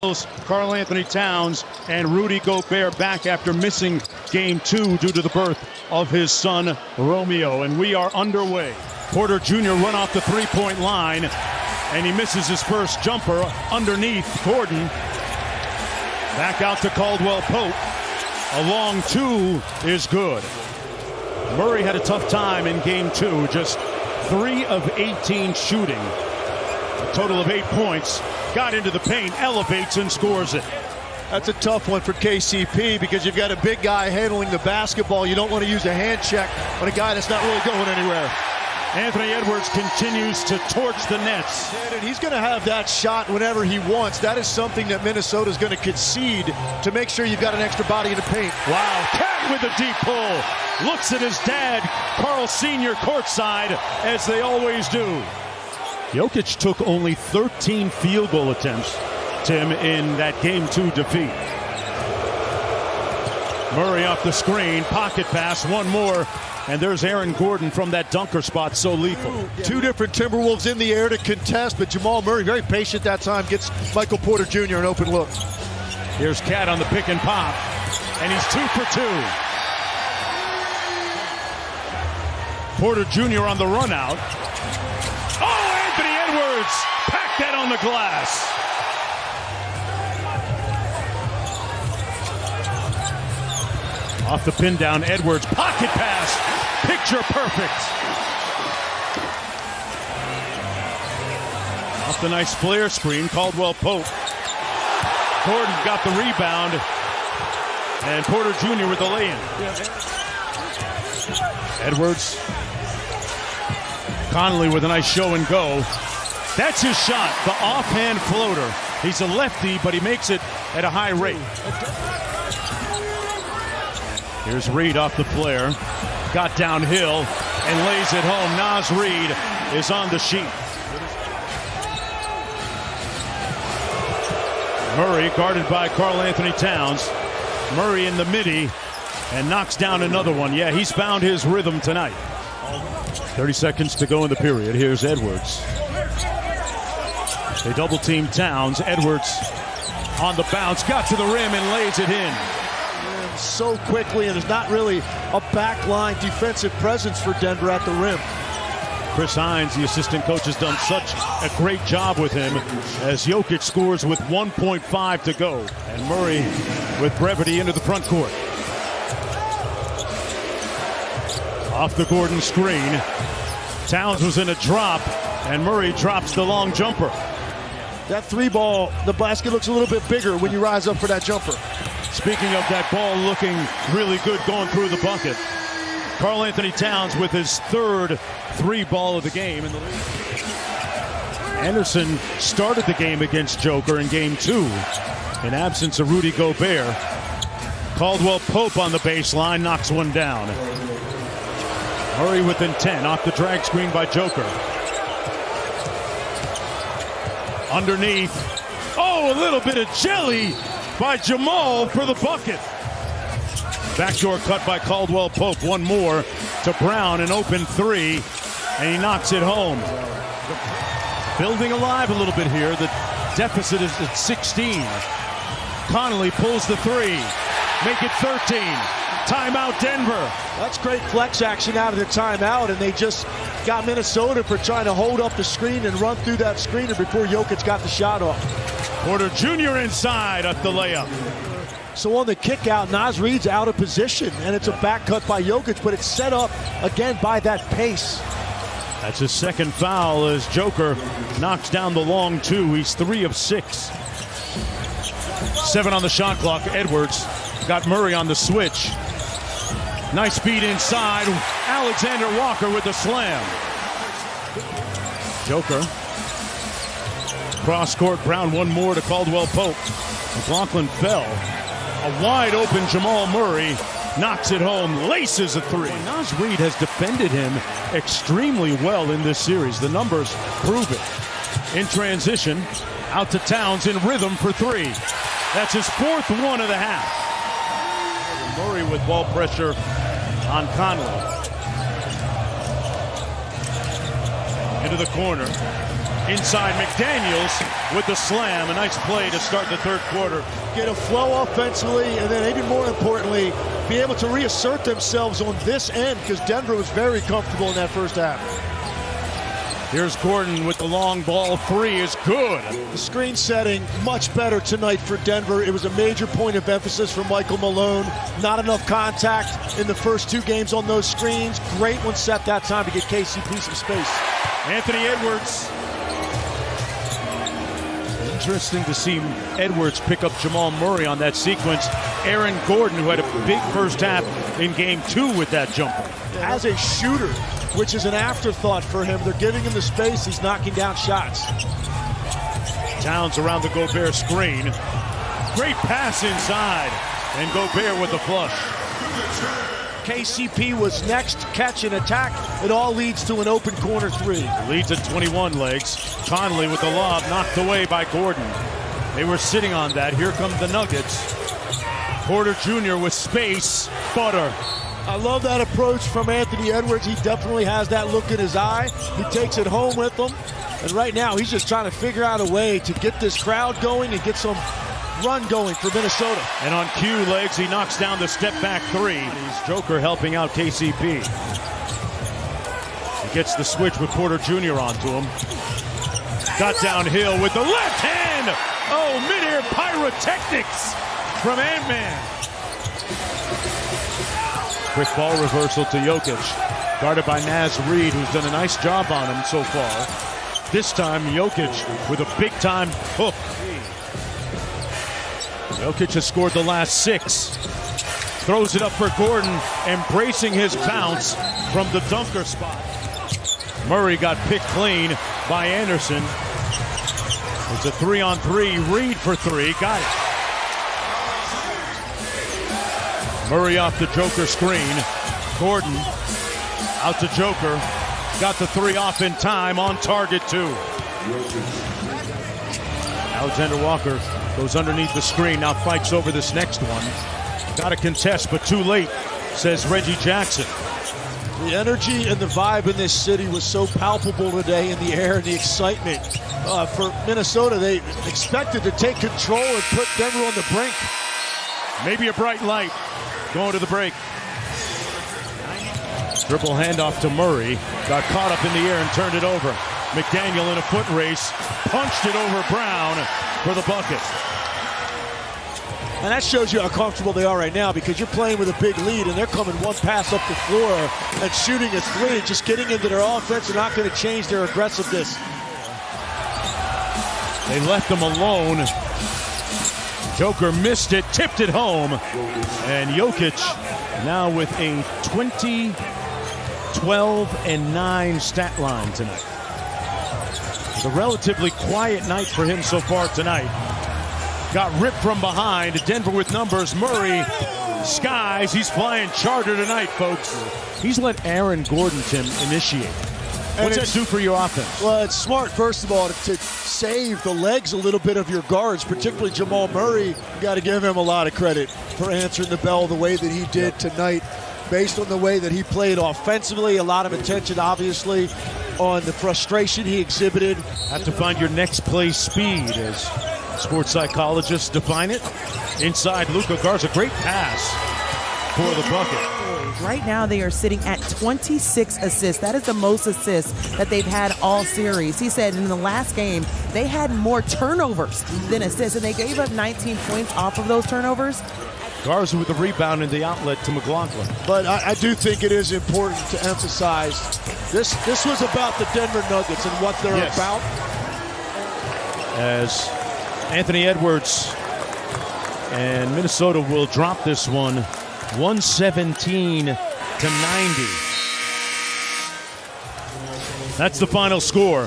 Karl Anthony Towns and Rudy Gobert back after missing game 2 due to the birth of his son Romeo, and we are underway. Porter Jr. run off the three-point line and he misses his first jumper underneath Gordon. Back out to Caldwell Pope. A long 2 is good. Murray had a tough time in game 2, just 3 of 18 shooting. A total of 8 points. Got into the paint, elevates and scores it. That's a tough one for KCP because you've got a big guy handling the basketball. You don't want to use a hand check on a guy that's not really going anywhere. Anthony Edwards continues to torch the Nets. And he's going to have that shot whenever he wants. That is something that Minnesota's going to concede to make sure you've got an extra body in the paint. Wow, Cat with a deep pull. Looks at his dad, Carl Sr. courtside, as they always do. Jokic took only 13 field goal attempts, Tim, in that game 2 defeat. Murray off the screen, pocket pass, one more, and there's Aaron Gordon from that dunker spot, so lethal. 2 different Timberwolves in the air to contest, but Jamal Murray, very patient that time, gets Michael Porter Jr. an open look. Here's Cat on the pick and pop, and he's 2 for 2. Porter Jr. on the run out. Oh, Anthony Edwards packed that on the glass. Off the pin down, Edwards, pocket pass, picture perfect. Off the nice flare screen, Caldwell Pope. Gordon got the rebound, and Porter Jr. with the lay-in. Edwards. Conley with a nice show and go. That's his shot, the offhand floater. He's a lefty, but he makes it at a high rate. Here's Reed off the flare. Got downhill and lays it home. Naz Reed is on the sheet. Murray guarded by Karl Anthony Towns. Murray in the midi and knocks down another one. Yeah, he's found his rhythm tonight. 30 seconds to go in the period. Here's Edwards. They double team Towns. Edwards on the bounce, got to the rim and lays it in. So quickly, and there's not really a backline defensive presence for Denver at the rim. Chris Hines, the assistant coach, has done such a great job with him as Jokic scores with 1.5 to go. And Murray with brevity into the front court. Off the Gordon screen. Towns was in a drop, and Murray drops the long jumper. That 3-ball, the basket looks a little bit bigger when you rise up for that jumper. Speaking of that ball looking really good going through the bucket, Karl Anthony Towns with his 3rd 3-ball of the game in the league. Anderson started the game against Joker in game 2 in absence of Rudy Gobert. Caldwell Pope on the baseline knocks one down. Murray with intent off the drag screen by Joker. Underneath. Oh, a little bit of jelly by Jamal for the bucket. Backdoor cut by Caldwell Pope. One more to Brown, an open 3, and he knocks it home. Building alive a little bit here. The deficit is at 16. Conley pulls the 3. Make it 13. Timeout Denver. That's great flex action out of the timeout, and they just got Minnesota for trying to hold up the screen and run through that screener before Jokic got the shot off. Porter Jr. inside at the layup. So on the kick out, Naz Reed's out of position, and it's a back cut by Jokic, but it's set up again by that pace. That's his 2nd foul as Joker knocks down the long 2. He's 3 of 6. 7 on the shot clock. Edwards got Murray on the switch. Nice feed inside. Alexander Walker with the slam. Joker. Cross court, Brown, one more to Caldwell Pope. McLaughlin fell. A wide open Jamal Murray knocks it home, laces a 3. Naz Reed has defended him extremely well in this series. The numbers prove it. In transition, out to Towns in rhythm for 3. That's his 4th one of the half. Murray with ball pressure on Conley. Into the corner. Inside McDaniels with the slam. A nice play to start the third quarter. Get a flow offensively, and then even more importantly, be able to reassert themselves on this end, because Denver was very comfortable in that first half. Here's Gordon with the long ball. Three is good. The screen setting much better tonight for Denver. It was a major point of emphasis for Michael Malone. Not enough contact in the first two games on those screens. Great one set that time to get KCP some space. Anthony Edwards. Interesting to see Edwards pick up Jamal Murray on that sequence. Aaron Gordon, who had a big first half in game 2 with that jumper. As a shooter, which is an afterthought for him, they're giving him the space, he's knocking down shots. Towns around the Gobert screen. Great pass inside, and Gobert with the flush. KCP was next, catch and attack. It all leads to an open corner three. Leads at 21 legs. Conley with the lob, knocked away by Gordon. They were sitting on that. Here come the Nuggets. Porter Jr. with space. Butter. I love that approach from Anthony Edwards. He definitely has that look in his eye. He takes it home with him. And right now, he's just trying to figure out a way to get this crowd going and get some run going for Minnesota. And on cue legs, he knocks down the step back three. He's Joker helping out KCP. He gets the switch with Porter Jr. onto him. Got downhill with the left hand. Oh, mid-air pyrotechnics from Ant-Man. Quick ball reversal to Jokic. Guarded by Naz Reid, who's done a nice job on him so far. This time, Jokic with a big-time hook. Jokic has scored the last 6. Throws it up for Gordon, embracing his bounce from the dunker spot. Murray got picked clean by Anderson. It's a 3-on-3. Reid for 3. Got it. Murray off the Joker screen. Gordon out to Joker. Got the 3 off in time, on target too. Alexander Walker goes underneath the screen, now fights over this next one. Got to contest, but too late, says Reggie Jackson. The energy and the vibe in this city was so palpable today in the air, and the excitement for Minnesota. They expected to take control and put Denver on the brink. Maybe a bright light going to the break. Dribble handoff to Murray. Got caught up in the air and turned it over. McDaniel in a foot race. Punched it over Brown for the bucket. And that shows you how comfortable they are right now, because you're playing with a big lead and they're coming one pass up the floor and shooting a 3, just getting into their offense. They're not going to change their aggressiveness. They left them alone. Joker missed it, tipped it home. And Jokic now with a 20, 12, and 9 stat line tonight. It's a relatively quiet night for him so far tonight. Got ripped from behind. Denver with numbers. Murray skies. He's flying charter tonight, folks. He's let Aaron Gordon, Tim, initiate. What's that do for your offense? Well, it's smart, first of all, to save the legs a little bit of your guards, particularly Jamal Murray. You got to give him a lot of credit for answering the bell the way that he did tonight, based on the way that he played offensively. A lot of attention, obviously, on the frustration he exhibited. Have to find your next play speed, as sports psychologists define it. Inside, Luka Garza, great pass for the bucket. Right now they are sitting at 26 assists. That is the most assists that they've had all series. He said in the last game they had more turnovers than assists, and they gave up 19 points off of those turnovers. Garza with the rebound in the outlet to McLaughlin. But I do think it is important to emphasize this was about the Denver Nuggets and what they're about. As Anthony Edwards and Minnesota will drop this one 117 to 90. That's the final score.